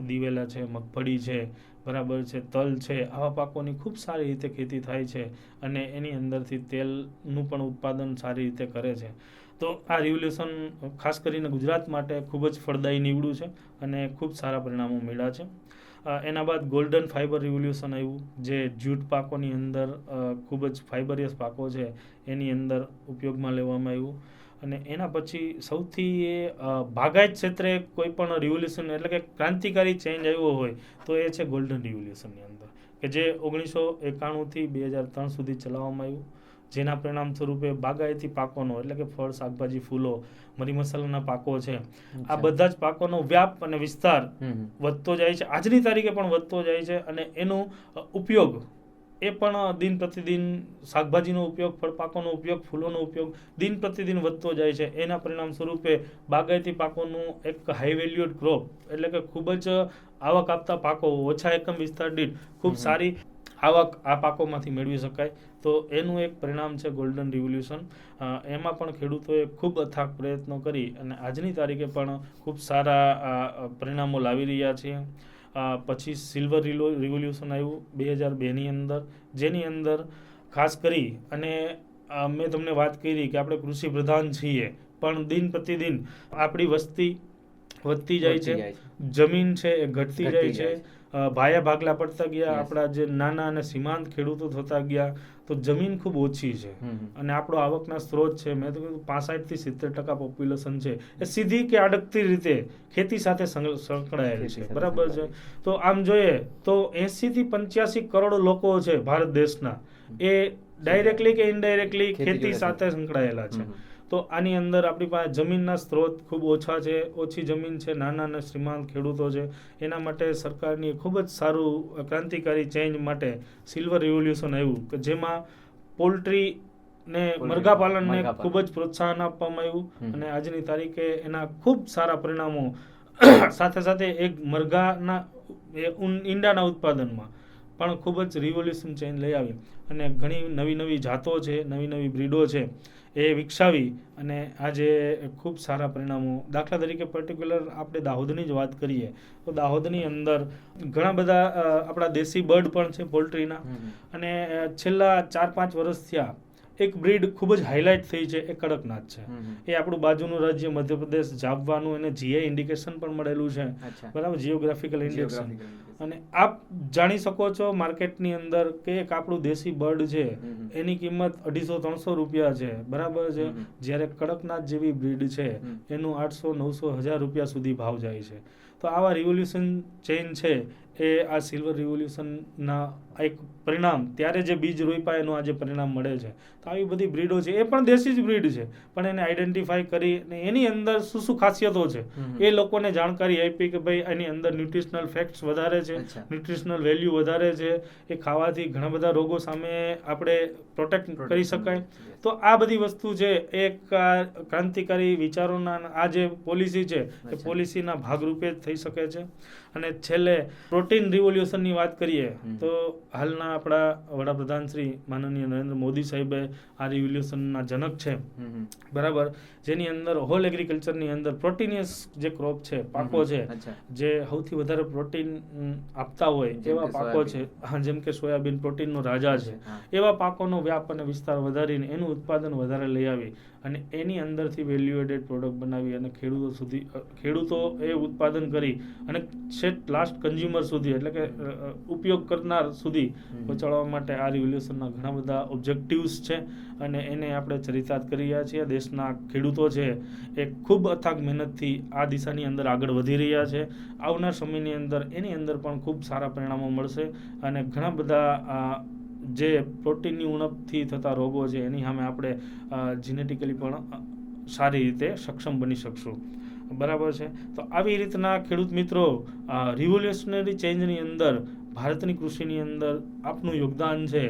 B: દિવેલા છે, મગફળી છે, બરાબર છે, તલ છે, આવા પાકોની ખૂબ સારી રીતે ખેતી થાય છે અને એની અંદરથી તેલનું પણ ઉત્પાદન સારી રીતે કરે છે. તો આ રિવોલ્યુશન ખાસ કરીને ગુજરાત માટે ખૂબ જ ફળદાયી નીવડ્યું છે અને ખૂબ સારા પરિણામો મળ્યા છે. એના બાદ ગોલ્ડન ફાઇબર રિવોલ્યુશન આવ્યું, જે જ્યુટ પાકોની અંદર ખૂબ જ ફાઇબરિયસ પાકો છે એની અંદર ઉપયોગમાં લેવામાં આવ્યું. અને એના પછી સૌથી બાગાયત ક્ષેત્રે કોઈ પણ રિવોલ્યુશન એટલે કે ક્રાંતિકારી ચેન્જ આવ્યો હોય તો એ છે ગોલ્ડન રિવોલ્યુશનની અંદર, કે જે 1991થી 2003 સુધી ચલાવવામાં આવ્યું, જેના પરિણામ સ્વરૂપે બાગાયતી પાકોનો એટલે કે ફળ, શાકભાજી, ફૂલો, મરી મસાલાના પાકો છે, આ બધા જ પાકોનો વ્યાપ અને વિસ્તાર વધતો જાય છે, આજની તારીખે પણ વધતો જાય છે. અને એનો ઉપયોગ એ પણ દિન પ્રતિદિન શાકભાજીનો ઉપયોગ, ફળ પાકોનો ઉપયોગ, ફૂલોનો ઉપયોગ દિન પ્રતિદિન વધતો જાય છે. એના પરિણામ સ્વરૂપે બાગાયતી પાકોનું એક હાઈ વેલ્યુડ ક્રોપ એટલે કે ખૂબ જ આવક આપતા પાકો, ઓછા એકમ વિસ્તાર દીઠ ખૂબ સારી આવક આ પાકોમાંથી મેળવી શકાય. તો એનું એક પરિણામ છે ગોલ્ડન રિવોલ્યુશન. એમાં પણ ખેડૂતોએ ખૂબ અથાગ પ્રયત્નો કરી અને આજની તારીખે પણ ખૂબ સારા પરિણામો લાવી રહ્યા છે. પછી સિલ્વર રિવોલ્યુશન આવ્યું 2002ની અંદર, જેની અંદર ખાસ કરી અને મેં તમને વાત કરી કે આપણે કૃષિ પ્રધાન છીએ, પણ દિન પ્રતિદિન આપણી વસ્તી વધતી જાય છે, જમીન છે એ ઘટતી જાય છે, ભાયા ભાગલા પડતા ગયા, આપણા જે નાના અને સીમાંત ખેડૂતો થતા ગયા, તો જમીન ખૂબ ઓછી છે. અને આપણો આવકના સ્ત્રોત છે, મેં તો કીધું 65થી 70% પોપ્યુલેશન છે એ સીધી કે આડકતી રીતે ખેતી સાથે સંકળાયેલ છે, બરાબર છે. તો આમ જોઈએ તો 80થી 85 કરોડ લોકો છે ભારત દેશના, એ ડાયરેક્ટલી કે ઇનડાયરેક્ટલી ખેતી સાથે સંકળાયેલા છે. તો આની અંદર આપણી પાસે જમીનના સ્ત્રોત ખૂબ ઓછા છે, ઓછી જમીન છે, નાના અને શ્રીમંત ખેડૂતો છે. એના માટે સરકારની ખૂબ જ સારું ક્રાંતિકારી ચેન્જ માટે સિલ્વર રિવોલ્યુશન આવ્યું, કે જેમાં પોલ્ટ્રી ને મરઘા પાલનને ખૂબ જ પ્રોત્સાહન આપવામાં આવ્યું. અને આજની તારીખે એના ખૂબ સારા પરિણામો સાથે સાથે એક મરઘાના ઈંડાના ઉત્પાદનમાં પણ ખૂબ જ રિવોલ્યુશન ચેન્જ લઈ આવી અને ઘણી નવી નવી જાતો છે, નવી નવી બ્રીડો છે એ વિકસાવી અને આજે ખૂબ સારા પરિણામો. દાખલા તરીકે પર્ટિક્યુલર આપણે દાહોદની જ વાત કરીએ તો દાહોદની અંદર ઘણા બધા આપણા દેશી બર્ડ પણ છે પોલ્ટ્રીના, અને છેલ્લા 4-5 વર્ષ થયા એક બ્રીડ ખૂબ જ હાઇલાઇટ થઈ છે, એ કડકનાથ છે. એ આપણું બાજુનું રાજ્ય મધ્યપ્રદેશ જાપવાનું એને જીઆઈ ઇન્ડિકેશન પણ મળેલું છે, બરાબર, જીઓગ્રાફિકલ ઇન્ડિકેશન. અને આપ જાણી શકો છો માર્કેટની અંદર કે એક આપણું દેશી બર્ડ છે એની કિંમત 250-300 રૂપિયા છે, બરાબર છે, જ્યારે કડકનાથ જેવી બ્રીડ છે એનું 800-900-1000 રૂપિયા સુધી ભાવ જાય છે. તો આવા રિવોલ્યુશન ચેન્જ છે એ આ સિલ્વર રિવોલ્યુશનના એક પરિણામ, ત્યારે જે બીજ રોપ્યા એનું આજે પરિણામ મળે છે. તો આવી બધી બ્રીડો છે, એ પણ દેશી જ બ્રીડ છે, પણ એને આઈડેન્ટિફાઈ કરી અને એની અંદર શું શું ખાસિયતો છે એ લોકોને જાણકારી આપી કે ભાઈ એની અંદર ન્યુટ્રિશનલ ફેક્ટ્સ વધારે છે, ન્યુટ્રિશનલ વેલ્યુ વધારે છે, એ ખાવાથી ઘણા બધા રોગો સામે આપણે પ્રોટેક્ટ કરી શકાય. તો આ બધી વસ્તુ છે એક ક્રાંતિકારી વિચારોના આ જે પોલિસી છે એ પોલિસીના ભાગરૂપે જ થઈ શકે છે. અને છેલ્લે પ્રોટીન રિવોલ્યુશનની વાત કરીએ તો હાલના આપણા વડાપ્રધાન શ્રી માનનીય નરેન્દ્ર મોદી સાહેબે આ રિવોલ્યુશનના જનક છે, બરાબર, જેની અંદર હોલ એગ્રીકલ્ચરની અંદર પ્રોટીનિયસ જે ક્રોપ છે, પાકો છે, જે સૌથી વધારે પ્રોટીન આપતા હોય એવા પાકો છે, જેમ કે સોયાબીન પ્રોટીનનો રાજા છે, એવા પાકોનો વ્યાપ અને વિસ્તાર વધારીને એનું ઉત્પાદન વધારે લઈ આવી અને એની અંદરથી વેલ્યુ એડેડ પ્રોડક્ટ બનાવી અને ખેડૂતો એ ઉત્પાદન કરી અને છેક લાસ્ટ કન્ઝ્યુમર સુધી એટલે કે ઉપયોગ કરનાર સુધી પહોંચાડવા માટે આ રિવોલ્યુશનના ઘણા બધા ઓબ્જેક્ટિવ્સ છે અને એને આપણે ચરિતાર્થ કરી રહ્યા છીએ. દેશના ખેડૂતો છે એ ખૂબ અથાગ મહેનતથી આ દિશાની અંદર આગળ વધી રહ્યા છે. આવનાર સમયની અંદર એની અંદર પણ ખૂબ સારા પરિણામો મળશે અને ઘણા બધા જે પ્રોટીનની ઉણપથી થતા રોગો છે એની સામે આપણે જીનેટિકલી પણ સારી રીતે સક્ષમ બની શકશું, બરાબર છે. તો આવી રીતના ખેડૂત મિત્રો રિવોલ્યુશનરી ચેન્જની અંદર ભારતની કૃષિની અંદર આપનું યોગદાન છે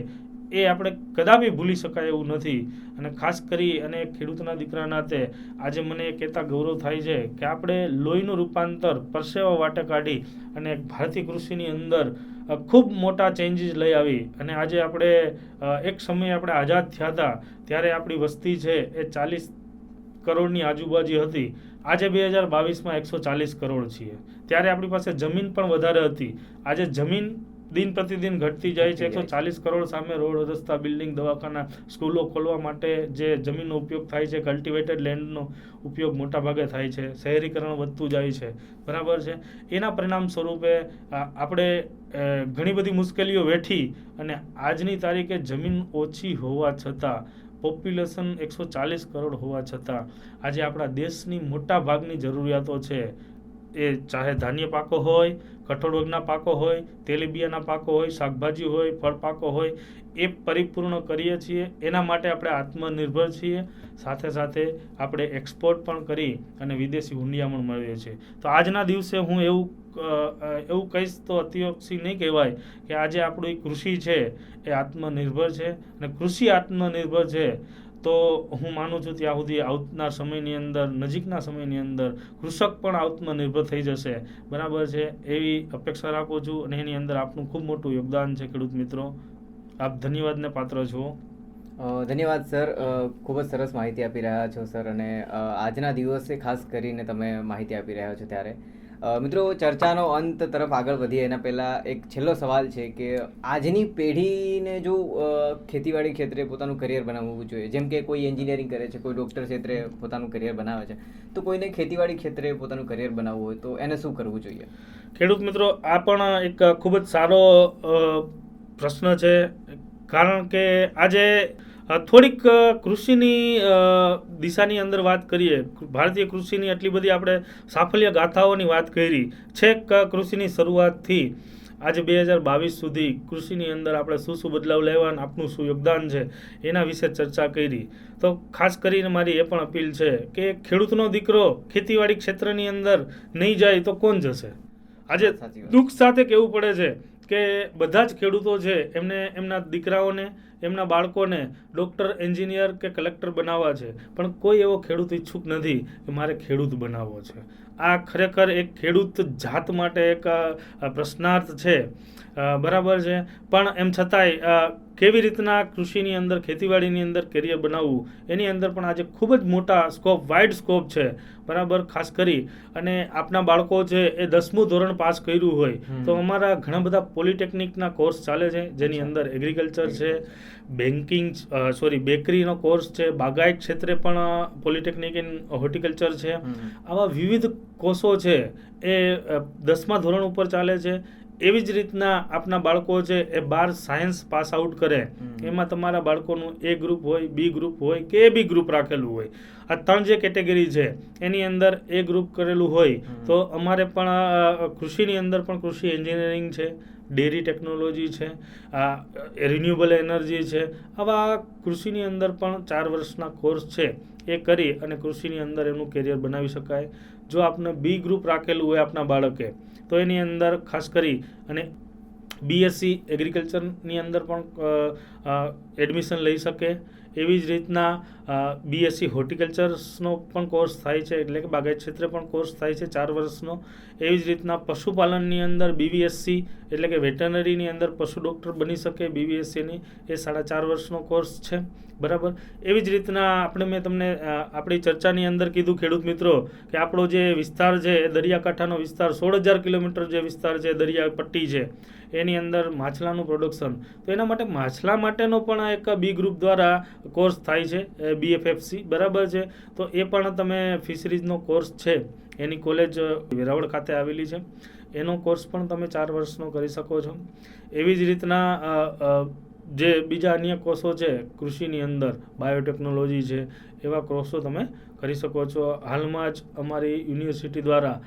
B: એ આપણે કદાપી ભૂલી શકાય એવું નથી. અને ખાસ કરી અને ખેડૂતના દીકરા નાતે આજે મને કહેતા ગૌરવ થાય છે કે આપણે લોહીનું રૂપાંતર પરસેવા વાટે કાઢી અને ભારતીય કૃષિની અંદર ખૂબ મોટા ચેન્જીસ લઈ આવી અને આજે આપણે એક સમયે આપણે આઝાદ થયા હતા ત્યારે આપણી વસ્તી છે એ 40 કરોડની આજુબાજુ હતી. આજે 2022માં 140 કરોડ છીએ. ત્યારે આપણી પાસે જમીન પણ વધારે હતી. આજે જમીન દિન પ્રતિદિન ઘટતી જાય છે.
A: ઘટતી જાય છે.
B: 140 કરોડ સામે રોડ, રસ્તા, બિલ્ડિંગ, દવાખાના, સ્કૂલો ખોલવા માટે જે જમીનનો ઉપયોગ થાય છે, કલ્ટિવેટેડ લેન્ડનો ઉપયોગ મોટા ભાગે થાય છે, શહેરીકરણ વધતું જાય છે, બરાબર છે. એના પરિણામ સ્વરૂપે આપણે ઘણી બધી મુશ્કેલીઓ વેઠી અને આજની તારીખે જમીન ઓછી હોવા છતાં, પોપ્યુલેશન 140 કરોડ હોવા છતાં આજે આપણા દેશની મોટા ભાગની જરૂરિયાતો છે, એ ચાહે ધાન્ય પાકો હોય, કઠોળ વર્ગના પાકો હોય, તેલીબિયાના પાકો હોય, શાકભાજી હોય, ફળ પાકો હોય, એ પરિપૂર્ણ કરીએ છીએ. એના માટે આપણે આત્મનિર્ભર છીએ. સાથે સાથે આપણે એક્સપોર્ટ પણ કરી અને વિદેશી હુંડિયામણ મેળવીએ છીએ. તો આજના દિવસે હું એવું કહીશ તો અતિશયોક્તિ નહીં કહેવાય કે આજે આપણું કૃષિ છે એ આત્મનિર્ભર છે, અને કૃષિ આત્મનિર્ભર છે તો હું માનું છું ત્યાં સુધી આવનાર સમયની અંદર, નજીકના સમયની અંદર કૃષક પણ આત્મનિર્ભર થઈ જશે, બરાબર છે. એવી અપેક્ષા રાખું છું અને એની અંદર આપનું ખૂબ મોટું યોગદાન છે ખેડૂત મિત્રો. આપ ધન્યવાદને પાત્ર છો.
A: ધન્યવાદ સર, ખૂબ જ સરસ માહિતી આપી રહ્યા છો સર, અને આજના દિવસે ખાસ કરીને તમે માહિતી આપી રહ્યા છો ત્યારે મિત્રો ચર્ચાનો અંત તરફ આગળ વધીએ એના પહેલાં એક છેલ્લો સવાલ છે કે આજની પેઢીને જો ખેતીવાડી ક્ષેત્રે પોતાનું કરિયર બનાવવું જોઈએ, જેમ કે કોઈ એન્જિનિયરિંગ કરે છે, કોઈ ડૉક્ટર ક્ષેત્રે પોતાનું કરિયર બનાવે છે, તો કોઈને ખેતીવાડી ક્ષેત્રે પોતાનું કરિયર બનાવવું હોય તો એને શું કરવું જોઈએ?
B: ખેડૂત મિત્રો, આ પણ એક ખૂબ જ સારો પ્રશ્ન છે, કારણ કે આજે થોડીક કૃષિની દિશાની અંદર વાત કરીએ. ભારતીય કૃષિની આટલી બધી આપણે સાફલ્ય ગાથાઓની વાત કરી, છેક કૃષિની શરૂઆતથી આજે 2022 સુધી કૃષિની અંદર આપણે શું બદલાવ લેવા, આપનું શું યોગદાન છે એના વિશે ચર્ચા કરી. તો ખાસ કરીને મારી એ પણ અપીલ છે કે ખેડૂતનો દીકરો ખેતીવાડી ક્ષેત્રની અંદર નહીં જાય તો કોણ જશે? આજે દુઃખ સાથે કહેવું પડે છે કે બધા જ ખેડૂતો છે એમને એમના દીકરાઓને, એમના બાળકોને ડૉક્ટર, એન્જિનિયર કે કલેક્ટર બનાવવા છે, પણ કોઈ એવો ખેડૂત ઈચ્છુક નથી કે મારે ખેડૂત બનાવવો છે. આ ખરેખર એક ખેડૂત જાત માટે એક પ્રશ્નાર્થ છે, બરાબર છે. પણ એમ છતાંય કેવી રીતના કૃષિની અંદર, ખેતીવાડીની અંદર કેરિયર બનાવવું, એની અંદર પણ આજે ખૂબ જ મોટા સ્કોપ, વાઇડ સ્કોપ છે, બરાબર. ખાસ કરી અને આપના બાળકો છે એ 10મું ધોરણ પાસ કર્યું હોય તો અમારા ઘણા બધા પોલિટેકનિકના કોર્સ ચાલે છે, જેની અંદર એગ્રીકલ્ચર છે, બેકરીનો કોર્સ છે, બાગાયત ક્ષેત્રે પણ પોલિટેકનિક ઇન હોર્ટિકલ્ચર છે. આવા વિવિધ કોર્સો છે એ 10મા ધોરણ ઉપર ચાલે છે. એવી જ રીતના આપના બાળકો છે એ 12 સાયન્સ પાસ આઉટ કરે, એમાં તમારા બાળકોનું એ ગ્રુપ હોય, બી ગ્રુપ હોય કે એ બી ગ્રુપ રાખેલું હોય. આ 3 જે કેટેગરી છે એની અંદર એ ગ્રુપ કરેલું હોય તો અમારે પણ કૃષિની અંદર પણ કૃષિ એન્જિનિયરિંગ છે, ડેરી ટેકનોલોજી છે, રિન્યુએબલ એનર્જી છે. આવા કૃષિની અંદર પણ 4 વર્ષના કોર્સ છે એ કરી અને કૃષિની અંદર એનું કેરિયર બનાવી શકાય. જો આપને બી ગ્રુપ રાખેલું હોય આપના બાળકે તો એની અંદર ખાસ કરી અને બીએસસી એગ્રીકલ્ચરની અંદર પણ એડમિશન લઈ શકે. એવી જ રીતના બીએસસી હોર્ટિકલ્ચર્સનો પણ કોર્સ થાય છે, એટલે કે બાગાયત ક્ષેત્રે પણ કોર્સ થાય છે 4 વર્ષનો. એવી જ રીતના પશુપાલનની અંદર બીવીએસસી એટલે કે વેટરનરીની અંદર પશુ ડૉક્ટર બની શકે, બીવીએસસીની એ 4.5 વર્ષનો કોર્સ છે, બરાબર. એવી જ રીતના મેં તમને આપણી ચર્ચાની અંદર કીધું ખેડૂત મિત્રો કે આપણો જે વિસ્તાર છે એ દરિયાકાંઠાનો વિસ્તાર, 16,000 કિલોમીટર જે વિસ્તાર છે, દરિયા પટ્ટી છે, એની અંદર માછલાનું પ્રોડક્શન. તો એના માટે માછલા માટેનો પણ એક બી ગ્રુપ દ્વારા કોર્સ થાય છે, BFFC, બરાબર છે. તો એ પણ તમે ફિશરીઝનો કોર્સ છે, એની કોલેજ વેરાવળ ખાતે આવેલી છે, એનો કોર્સ પણ તમે 4 વર્ષનો કરી શકો છો. એવી જ રીતના જે બીજા અન્ય કોર્સો છે કૃષિની અંદર, બાયોટેકનોલોજી છે, એવા કોર્સો તમે કરી શકો છો. હાલમાં જ અમારી યુનિવર્સિટી દ્વારા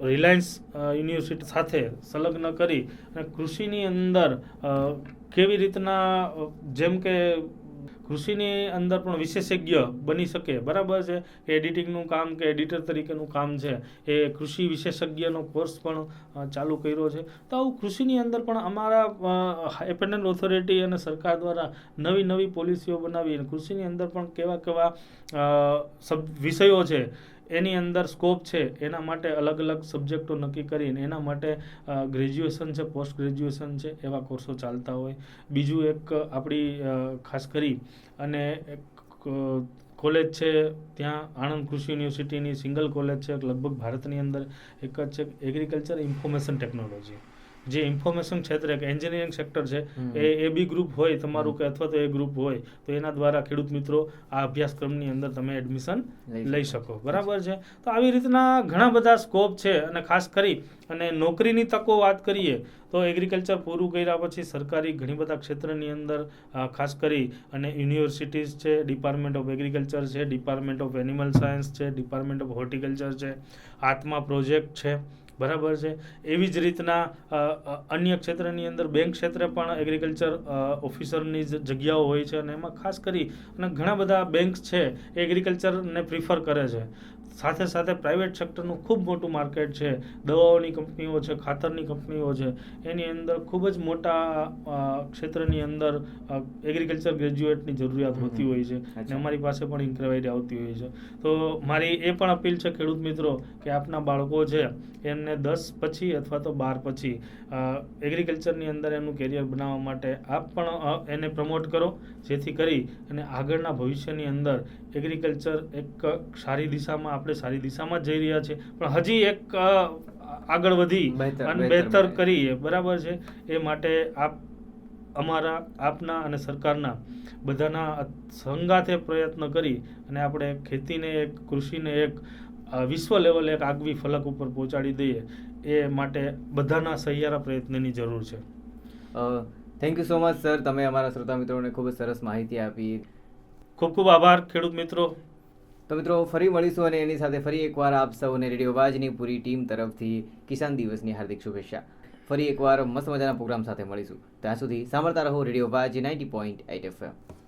B: રિલાયન્સ યુનિવર્સિટી સાથે સંલગ્ન કરી અને કૃષિની અંદર કેવી રીતના, જેમ કે કૃષિની અંદર પણ વિશેષજ્ઞ બની શકે, બરાબર છે, કે એડિટિંગનું કામ કે એડિટર તરીકેનું કામ છે, એ કૃષિ વિશેષજ્ઞનો કોર્સ પણ ચાલુ કર્યો છે. તો આવું કૃષિની અંદર પણ અમારા એપેન્ડન્ટ ઓથોરિટી અને સરકાર દ્વારા નવી પોલિસીઓ બનાવી અને કૃષિની અંદર પણ કેવા વિષયો છે એની અંદર સ્કોપ છે, એના માટે અલગ સબ્જેક્ટો નક્કી કરીને એના માટે ગ્રેજ્યુએશન છે, પોસ્ટ ગ્રેજ્યુએશન છે, એવા કોર્સો ચાલતા હોય. બીજું એક આપણી ખાસ કરી અને એક કોલેજ છે ત્યાં આણંદ કૃષિ યુનિવર્સિટીની સિંગલ કોલેજ છે, લગભગ ભારતની અંદર એક જ છે, એગ્રીકલ્ચર ઇન્ફોર્મેશન ટેકનોલોજી, જે ઇન્ફોર્મેશન ક્ષેત્રે કે એન્જિનિયરિંગ સેક્ટર છે એ બી ગ્રુપ હોય તમારું કે અથવા તો એ ગ્રુપ હોય તો એના દ્વારા ખેડૂત મિત્રો આ અભ્યાસક્રમની અંદર તમે એડમિશન લઈ શકો. બરાબર છે. તો આવી રીતના ઘણા બધા સ્કોપ છે અને ખાસ કરી અને નોકરીની તકો વાત કરીએ તો એગ્રીકલ્ચર પૂરું કર્યા પછી સરકારી ઘણી બધા ક્ષેત્રની અંદર ખાસ કરી અને યુનિવર્સિટીઝ છે, ડિપાર્ટમેન્ટ ઓફ એગ્રીકલ્ચર છે, ડિપાર્ટમેન્ટ ઓફ એનિમલ સાયન્સ છે, ડિપાર્ટમેન્ટ ઓફ હોર્ટિકલ્ચર છે, આત્મા પ્રોજેક્ટ છે. બરાબર છે. એવી જ રીતના અન્ય ક્ષેત્રની અંદર બેંક ક્ષેત્રે પણ એગ્રીકલ્ચર ઓફિસરની જગ્યાઓ હોય છે અને એમાં ખાસ કરી અને ઘણા બધા બેંક્સ છે એ એગ્રીકલ્ચરને પ્રિફર કરે છે. સાથે સાથે પ્રાઇવેટ સેક્ટરનું ખૂબ મોટું માર્કેટ છે. દવાઓની કંપનીઓ છે, ખાતરની કંપનીઓ છે, એની અંદર ખૂબ જ મોટા ક્ષેત્રની અંદર એગ્રીકલ્ચર ગ્રેજ્યુએટની જરૂરિયાત હોતી હોય છે અને અમારી પાસે પણ ઇન્ક્વાયરી આવતી હોય છે. તો મારી એ પણ અપીલ છે ખેડૂત મિત્રો કે આપના બાળકો છે એમને 10 પછી અથવા તો 12 પછી એગ્રીકલ્ચરની અંદર એનું કેરિયર બનાવવા માટે આપ પણ એને પ્રમોટ કરો, જેથી કરી અને આગળના ભવિષ્યની અંદર એગ્રીકલ્ચર એક સારી દિશામાં, આપણે સારી દિશામાં જઈ રહ્યા છે પણ હજી એક આગળ વધી અને બહેતર કરીએ. બરાબર છે. એ માટે આપ અમારા, આપના અને સરકારના બધાના સંગાથે પ્રયત્ન કરી અને આપણે ખેતીને એક, કૃષિને એક વિશ્વ લેવલે એક આગવી ફલક ઉપર પહોંચાડી દઈએ એ માટે બધાના સહિયારા પ્રયત્નની જરૂર છે.
A: Thank you so much sir, તમે અમારા શ્રોતા મિત્રોને ખૂબ જ સરસ માહિતી આપી.
B: ખૂબ ખૂબ આભાર ખેડૂત મિત્રો.
A: તો મિત્રો ફરી મળીશું અને એની સાથે ફરી એકવાર આપ સૌને રેડિયો અવાજની પૂરી ટીમ તરફથી કિસાન દિવસની હાર્દિક શુભેચ્છા. ફરી એકવાર મસ્ત મજાના પ્રોગ્રામ સાથે મળીશું. ત્યાં સુધી સાંભળતા રહો રેડિયો અવાજ 90.8 FM.